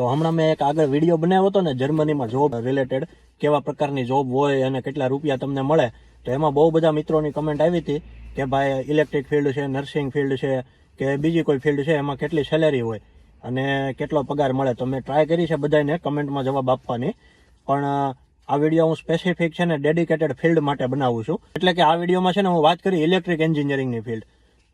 તો હમણાં મેં એક આગળ વિડીયો બનાવ્યો હતો ને જર્મનીમાં જોબ રિલેટેડ, કેવા પ્રકારની જોબ હોય અને કેટલા રૂપિયા તમને મળે. તો એમાં બહુ બધા મિત્રોની કમેન્ટ આવી હતી કે ભાઈ ઇલેક્ટ્રિક ફિલ્ડ છે, નર્સિંગ ફિલ્ડ છે કે બીજી કોઈ ફિલ્ડ છે, એમાં કેટલી સેલેરી હોય અને કેટલો પગાર મળે. તો મેં ટ્રાય કરી છે બધાને કમેન્ટમાં જવાબ આપવાની, પણ આ વિડીયો હું સ્પેસિફિક છે ને ડેડિકેટેડ ફિલ્ડ માટે બનાવું છું. એટલે કે આ વિડીયોમાં છે ને હું વાત કરી ઇલેક્ટ્રિક એન્જિનિયરિંગની ફિલ્ડ.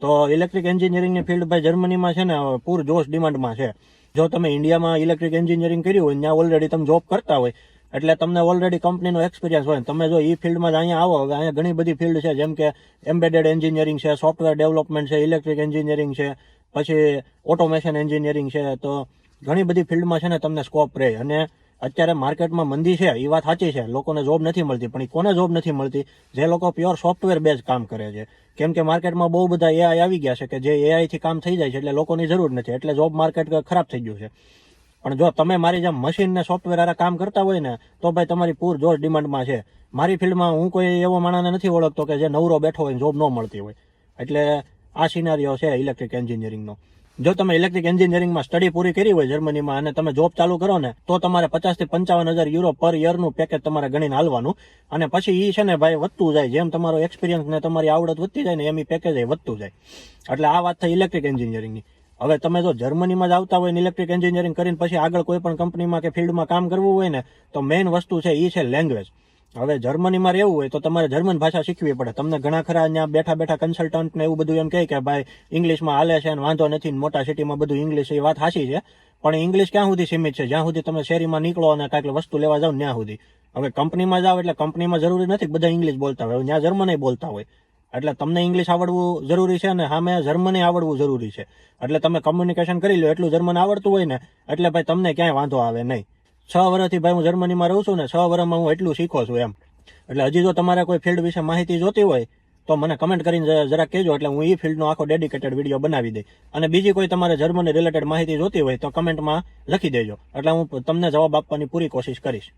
તો ઇલેક્ટ્રિક એન્જિનિયરિંગની ફિલ્ડ ભાઈ જર્મનીમાં છે ને પૂરજોશ ડિમાન્ડમાં છે. જો તમે ઇન્ડિયામાં ઇલેક્ટ્રિક એન્જિનિયરિંગ કર્યું હોય, ત્યાં ઓલરેડી તમે જોબ કરતા હોય, એટલે તમને ઓલરેડી કંપનીનો એક્સપિરિયન્સ હોય. તમે જો એ ફિલ્ડમાં જ અહીંયા આવો, હવે અહીંયા ઘણી બધી ફિલ્ડ છે, જેમ કે એમ્બેડેડ એન્જિનિયરિંગ છે, સોફ્ટવેર ડેવલપમેન્ટ છે, ઇલેક્ટ્રિક એન્જિનિયરિંગ છે, પછી ઓટોમેશન એન્જિનિયરિંગ છે. તો ઘણી બધી ફિલ્ડમાં છે ને તમને સ્કોપ રહે. અને અત્યારે માર્કેટમાં મંદી છે, એ વાત સાચી છે, લોકોને જોબ નથી મળતી. પણ કોને જોબ નથી મળતી? જે લોકો પ્યોર સોફ્ટવેર બેઝ કામ કરે છે. કેમ કે માર્કેટમાં બહુ બધા એઆઈ આવી ગયા છે કે જે એઆઈ થી કામ થઈ જાય છે, એટલે લોકોની જરૂર નથી, એટલે જોબ માર્કેટ ખરાબ થઈ ગયું છે. પણ જો તમે મારી જેમ મશીન ને સોફ્ટવેર વાળા કામ કરતા હોય ને, તો ભાઈ તમારી પૂરજોશ ડિમાન્ડમાં છે. મારી ફિલ્ડમાં હું કોઈ એવો માણસને નથી ઓળખતો કે જે નવરો બેઠો હોય જોબ ન મળતી હોય. એટલે આ સિનારીઓ છે ઇલેક્ટ્રિક એન્જિનિયરિંગનો. જો તમે ઇલેક્ટ્રિક એન્જિનિયરિંગમાં સ્ટડી પૂરી કરી હોય જર્મનીમાં અને તમે જોબ ચાલુ કરો ને, તો તમારે 50 થી 55,000 યુરો પર યરનું પેકેજ તમારે ગણીને હાલવાનું. અને પછી એ છે ને ભાઈ વધતું જાય, જેમ તમારો એક્સપિરિયન્સ ને તમારી આવડત વધતી જાય ને એમ પેકેજ વધતું જાય. એટલે આ વાત થઈ ઇલેક્ટ્રિક એન્જિનિયરિંગની. હવે તમે જો જર્મનીમાં જ આવતા હોય ને ઇલેક્ટ્રિક એન્જિનિયરિંગ કરીને પછી આગળ કોઈ પણ કંપનીમાં કે ફિલ્ડમાં કામ કરવું હોય ને, તો મેઇન વસ્તુ છે એ છે લેંગ્વેજ. હવે જર્મનીમાં રહેવું હોય તો તમારે જર્મન ભાષા શીખવી પડે. તમને ઘણા ખરા અહીંયા બેઠા બેઠા કન્સલ્ટન્ટ ને એવું બધું એમ કહે કે ભાઈ ઇંગ્લિશમાં હાલે છે અને વાંધો નથી, મોટા સિટીમાં બધું ઇંગ્લિશ, એ વાત સાચી છે. પણ ઇંગ્લિશ ક્યાં સુધી સીમિત છે? જ્યાં સુધી તમે શેરીમાં નીકળો અને કાંઈક વસ્તુ લેવા જાવ ત્યાં સુધી. હવે કંપનીમાં જાવ એટલે કંપનીમાં જરૂરી નથી બધા ઇંગ્લિશ બોલતા હોય, ત્યાં જર્મન બોલતા હોય. એટલે તમને ઇંગ્લિશ આવડવું જરૂરી છે અને સામે જર્મની આવડવું જરૂરી છે. એટલે તમે કમ્યુનિકેશન કરી લો, એટલું જર્મન આવડતું હોય ને એટલે ભાઈ તમને ક્યાંય વાંધો આવે નહીં. 6 વર્ષથી ભાઈ હું જર્મનીમાં રહું છું ને 6 વર્ષમાં હું એટલું શીખો છું એમ. એટલે હજી જો તમારે કોઈ ફિલ્ડ વિશે માહિતી જોતી હોય તો મને કમેન્ટ કરીને જરા કહેજો, એટલે હું એ ફિલ્ડનો આખો ડેડિકેટેડ વિડીયો બનાવી દઈ. અને બીજી કોઈ તમારે જર્મની રિલેટેડ માહિતી જોતી હોય તો કમેન્ટમાં લખી દેજો, એટલે હું તમને જવાબ આપવાની પૂરી કોશિશ કરીશ.